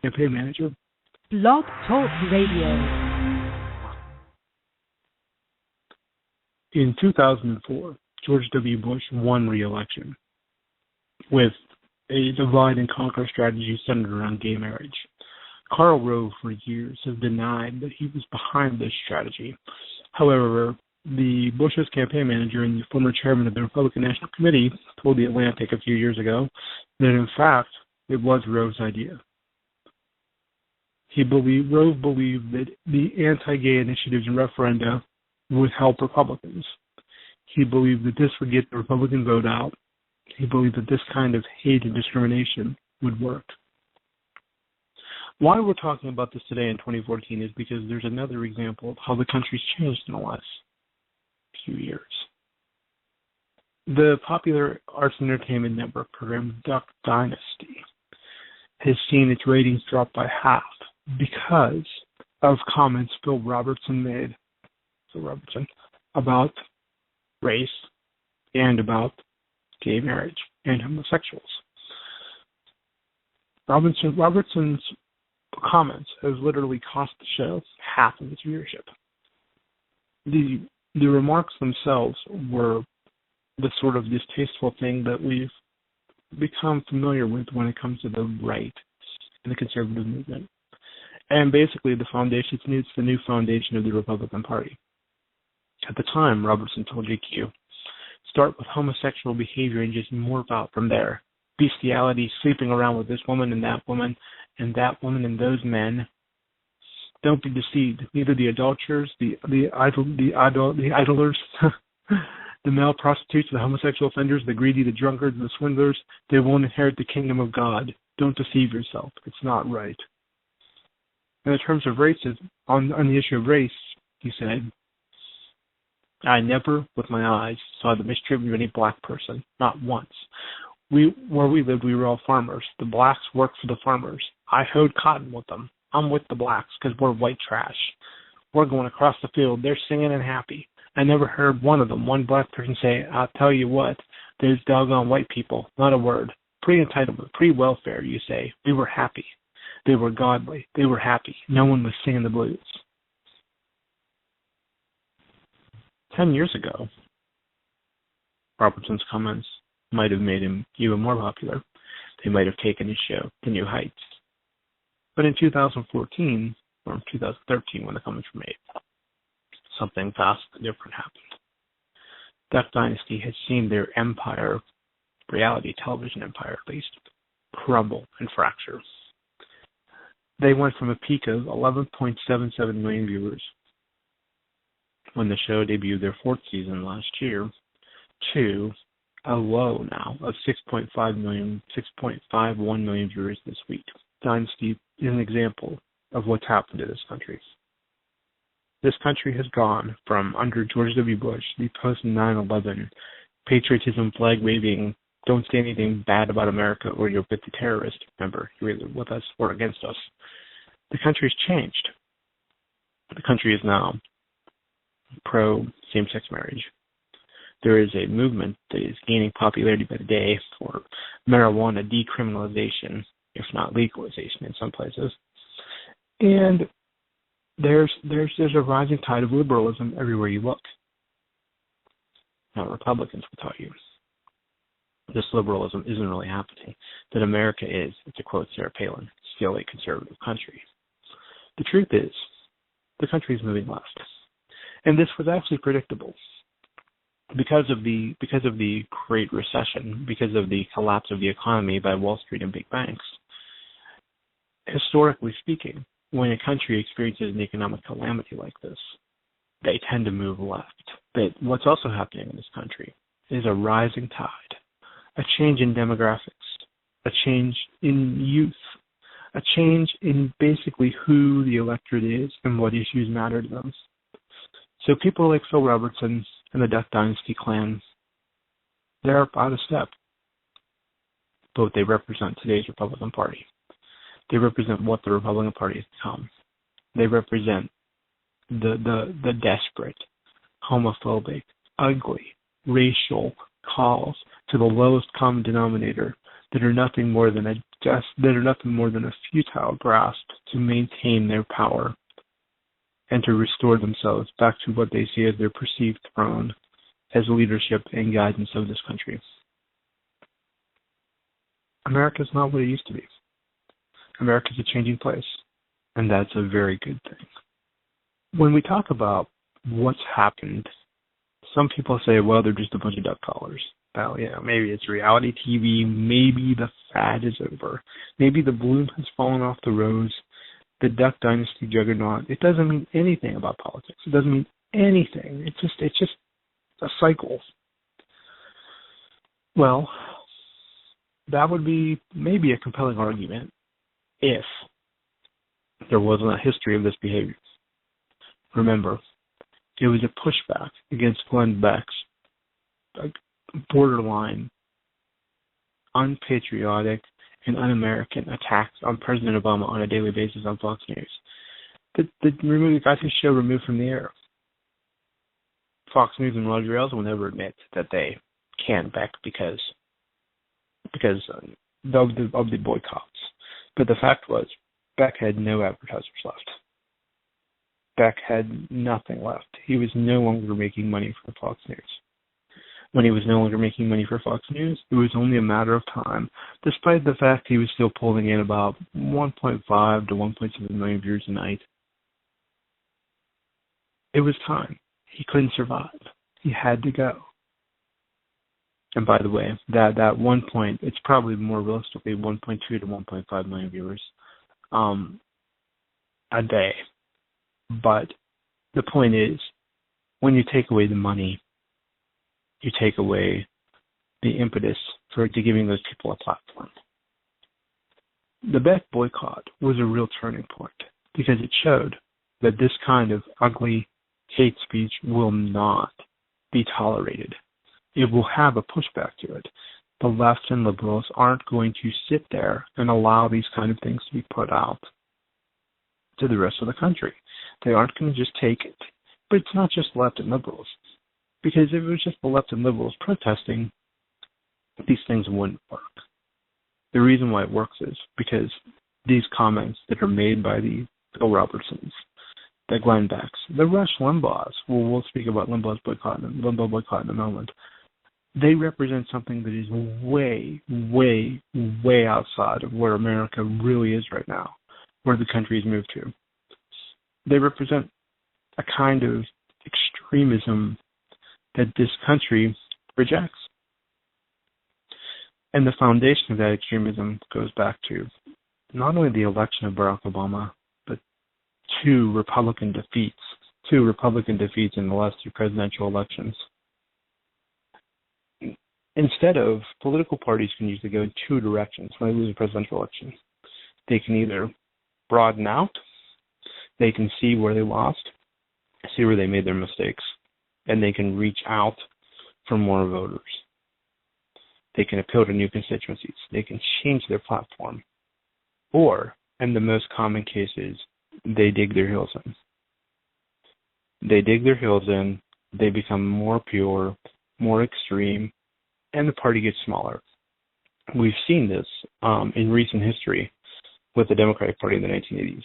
campaign manager. Blog Talk Radio. In 2004, George W. Bush won re-election with a divide-and-conquer strategy centered around gay marriage. Karl Rove, for years, has denied that he was behind this strategy. However, the Bush's campaign manager and the former chairman of the Republican National Committee told The Atlantic a few years ago that, in fact, it was Rove's idea. Rove believed that the anti-gay initiatives and referenda would help Republicans. He believed that this would get the Republican vote out. He believed that this kind of hate and discrimination would work. Why we're talking about this today in 2014 is because there's another example of how the country's changed in the last few years. The popular arts and entertainment network program Dynasty has seen its ratings drop by half because of comments Phil Robertson about race and about gay marriage and homosexuals. Robertson's comments has literally cost the show half of its viewership. The remarks themselves were the sort of distasteful thing that we've become familiar with when it comes to the right and the conservative movement. And basically it's the new foundation of the Republican Party. At the time, Robertson told GQ, start with homosexual behavior and just morph out from there. Bestiality, sleeping around with this woman and that woman and those men. Don't be deceived. Neither the adulterers, the idlers, the male prostitutes, the homosexual offenders, the greedy, the drunkards, the swindlers, they won't inherit the kingdom of God. Don't deceive yourself. It's not right. In terms of racism, on the issue of race, he said, I never, with my eyes, saw the mistreatment of any black person, not once. Where we lived, we were all farmers. The blacks worked for the farmers. I hoed cotton with them. I'm with the blacks because we're white trash. We're going across the field. They're singing and happy. I never heard one black person say, I'll tell you what, those doggone white people, not a word. Pre-entitlement, pre-welfare, you say. We were happy. They were godly. They were happy. No one was singing the blues. 10 years ago, Robertson's comments might have made him even more popular. They might have taken his show to new heights. But in 2014, or 2013 when the comments were made, something vastly different happened. Duck Dynasty has seen their empire, reality television empire at least, crumble and fracture. They went from a peak of 11.77 million viewers when the show debuted their fourth season last year to a low now of 6.51 million viewers this week. Dynasty is an example of what's happened to this country. This country has gone from, under George W. Bush, the post-9/11 patriotism, flag-waving, don't say anything bad about America or you're with the terrorist. Remember, you're either with us or against us. The country's changed. The country is now pro-same-sex marriage. There is a movement that is gaining popularity by the day for marijuana decriminalization, if not legalization in some places. And there's a rising tide of liberalism everywhere you look. Now, Republicans will tell you this liberalism isn't really happening, that America is, to quote Sarah Palin, still a conservative country. The truth is, the country is moving left. And this was actually predictable. Because of the Great Recession, because of the collapse of the economy by Wall Street and big banks, historically speaking, when a country experiences an economic calamity like this, they tend to move left. But what's also happening in this country is a rising tide, a change in demographics, a change in youth, a change in basically who the electorate is and what issues matter to them. So people like Phil Robertson and the Duck Dynasty clan, they're out of step. But they represent today's Republican Party. They represent what the Republican Party has become. They represent the desperate, homophobic, ugly, racial calls to the lowest common denominator that are nothing more than a that are nothing more than a futile grasp to maintain their power and to restore themselves back to what they see as their perceived throne as leadership and guidance of this country. America is not what it used to be. America is a changing place, and that's a very good thing. When we talk about what's happened, some people say, well, they're just a bunch of duck callers. Well, maybe it's reality TV. Maybe the fad is over. Maybe the bloom has fallen off the rose. The Duck Dynasty juggernaut. It doesn't mean anything about politics. It doesn't mean anything. It's just a cycle. Well, that would be maybe a compelling argument if there wasn't a history of this behavior. Remember, it was a pushback against Glenn Beck's borderline unpatriotic and un-American attacks on President Obama on a daily basis on Fox News. The guys who show removed from the air. Fox News and Roger Ailes will never admit that they canned Beck because of the boycotts. But the fact was, Beck had no advertisers left. Beck had nothing left. He was no longer making money for Fox News. When he was no longer making money for Fox News, it was only a matter of time, despite the fact he was still pulling in about 1.5 to 1.7 million viewers a night. It was time. He couldn't survive. He had to go. And by the way, that 1 point, it's probably more realistically 1.2 to 1.5 million viewers a day. But the point is, when you take away the money, you take away the impetus for giving those people a platform. The Beck boycott was a real turning point because it showed that this kind of ugly hate speech will not be tolerated. It will have a pushback to it. The left and liberals aren't going to sit there and allow these kind of things to be put out to the rest of the country. They aren't going to just take it. But it's not just left and liberals. Because if it was just the left and liberals protesting, these things wouldn't work. The reason why it works is because these comments that are made by the Phil Robertsons, the Glenn Becks, the Rush Limbaughs, we'll speak about Limbaugh's Limbaugh boycott in a moment, they represent something that is way, way, way outside of where America really is right now, where the country has moved to. They represent a kind of extremism that this country rejects. And the foundation of that extremism goes back to not only the election of Barack Obama, but two Republican defeats in the last two presidential elections. Instead of, political parties can usually go in two directions when they lose a presidential election. They can either broaden out, they can see where they lost, see where they made their mistakes, and they can reach out for more voters. They can appeal to new constituencies. They can change their platform. Or, in the most common cases, they dig their heels in. They dig their heels in, they become more pure, more extreme, and the party gets smaller. We've seen this in recent history with the Democratic Party in the 1980s.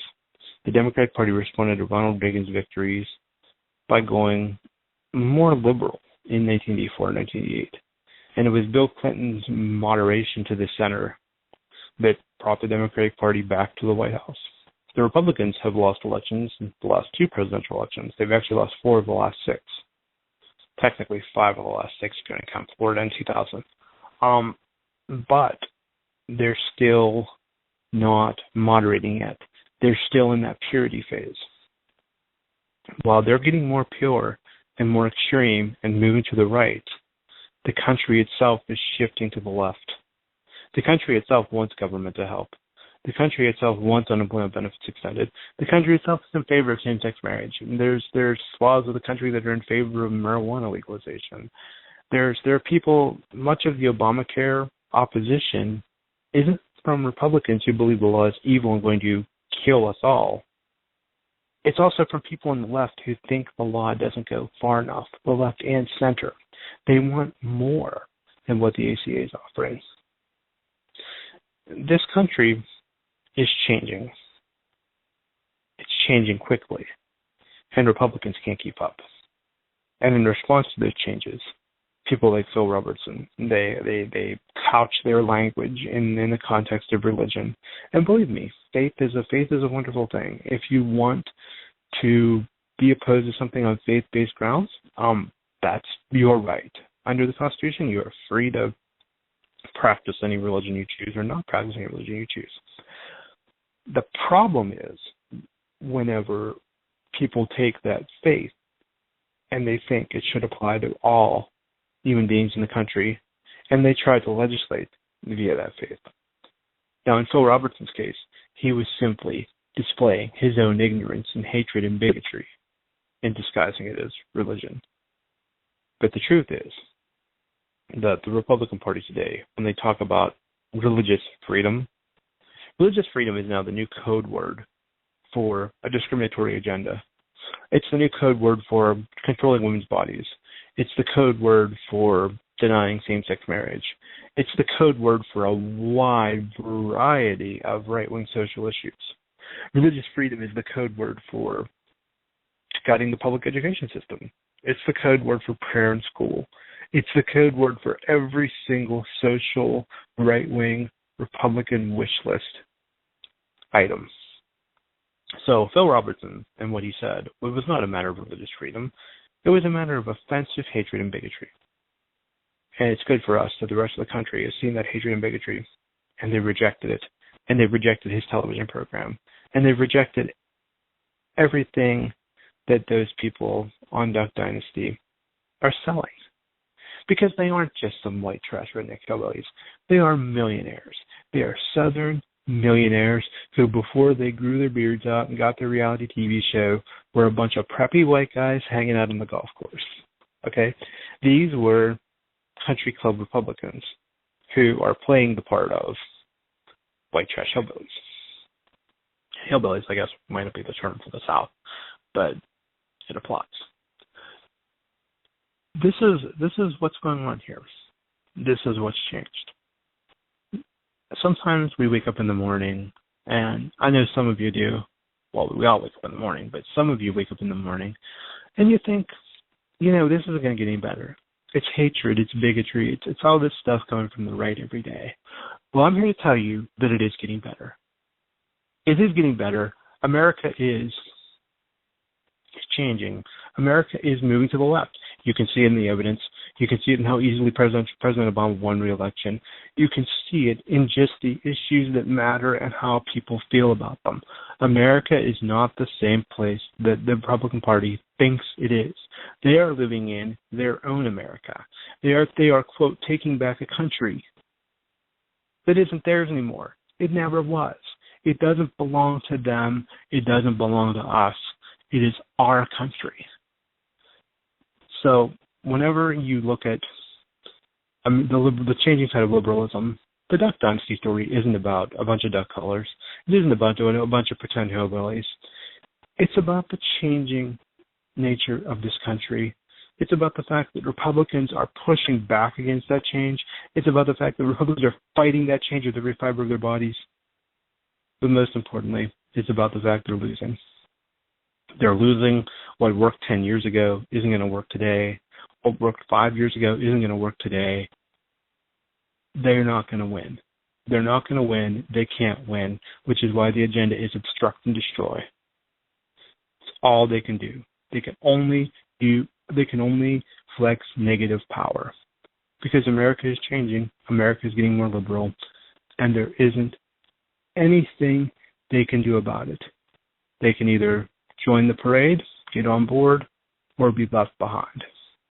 The Democratic Party responded to Ronald Reagan's victories by going more liberal in 1984 and 1988. And it was Bill Clinton's moderation to the center that brought the Democratic Party back to the White House. The Republicans have lost elections in the last two presidential elections. They've actually lost 4 of the last 6. Technically 5 of the last 6, if you're going to count Florida in 2000. But they're still not moderating yet. They're still in that purity phase. While they're getting more pure and more extreme and moving to the right, the country itself is shifting to the left. The country itself wants government to help. The country itself wants unemployment benefits extended. The country itself is in favor of same-sex marriage. There's swaths of the country that are in favor of marijuana legalization. There are people, much of the Obamacare opposition isn't from Republicans who believe the law is evil and going to kill us all. It's also from people on the left who think the law doesn't go far enough, the left and center. They want more than what the ACA is offering. this country is changing. It's changing quickly, and Republicans can't keep up. And in response to those changes, people like Phil Robertson, they couch their language in the context of religion. And believe me, faith is a wonderful thing. If you want to be opposed to something on faith-based grounds, that's your right. Under the Constitution, you are free to practice any religion you choose or not practice any religion you choose. The problem is whenever people take that faith and they think it should apply to all human beings in the country, and they try to legislate via that faith. Now, in Phil Robertson's case, he was simply displaying his own ignorance and hatred and bigotry and disguising it as religion. But the truth is that the Republican Party today, when they talk about religious freedom is now the new code word for a discriminatory agenda. It's the new code word for controlling women's bodies. It's the code word for denying same-sex marriage. It's the code word for a wide variety of right-wing social issues. Religious freedom is the code word for gutting the public education system. It's the code word for prayer in school. It's the code word for every single social, right-wing, Republican wish list item. So Phil Robertson and what he said, it was not a matter of religious freedom. It was a matter of offensive hatred and bigotry. And it's good for us that the rest of the country has seen that hatred and bigotry, and they rejected it. And they rejected his television program. And they've rejected everything that those people on Duck Dynasty are selling. Because they aren't just some white trash redneck hillbillies. They are millionaires. They are Southern millionaires who, before they grew their beards out and got their reality TV show, were a bunch of preppy white guys hanging out on the golf course. Okay? These were country club Republicans who are playing the part of white trash hillbillies. Hillbillies, I guess, might not be the term for the South, but it applies. This is what's going on here. This is what's changed. Sometimes we wake up in the morning, and I know some of you do. Well, we all wake up in the morning, but some of you wake up in the morning, and you think, this isn't going to get any better. It's hatred, it's bigotry, it's all this stuff coming from the right every day. Well, I'm here to tell you that it is getting better. It is getting better. America is changing. America is moving to the left. You can see it in the evidence. You can see it in how easily President Obama won re-election. You can see it in just the issues that matter and how people feel about them. America is not the same place that the Republican Party thinks it is. They are living in their own America. They are, quote, taking back a country that isn't theirs anymore. It never was. It doesn't belong to them. It doesn't belong to us. It is our country. So whenever you look at the changing side of liberalism, the Duck Dynasty story isn't about a bunch of duck colors. It isn't about a bunch of pretend hillbillies. It's about the changing nature of this country. It's about the fact that Republicans are pushing back against that change. It's about the fact that Republicans are fighting that change with every fiber of their bodies. But most importantly, it's about the fact they're losing. They're losing. What worked 10 years ago isn't going to work today. What worked 5 years ago isn't going to work today. They're not going to win. They're not going to win. They can't win, which is why the agenda is obstruct and destroy. It's all they can do. They can only flex negative power. Because America is changing. America is getting more liberal. And there isn't anything they can do about it. They can either join the parade, get on board, or be left behind.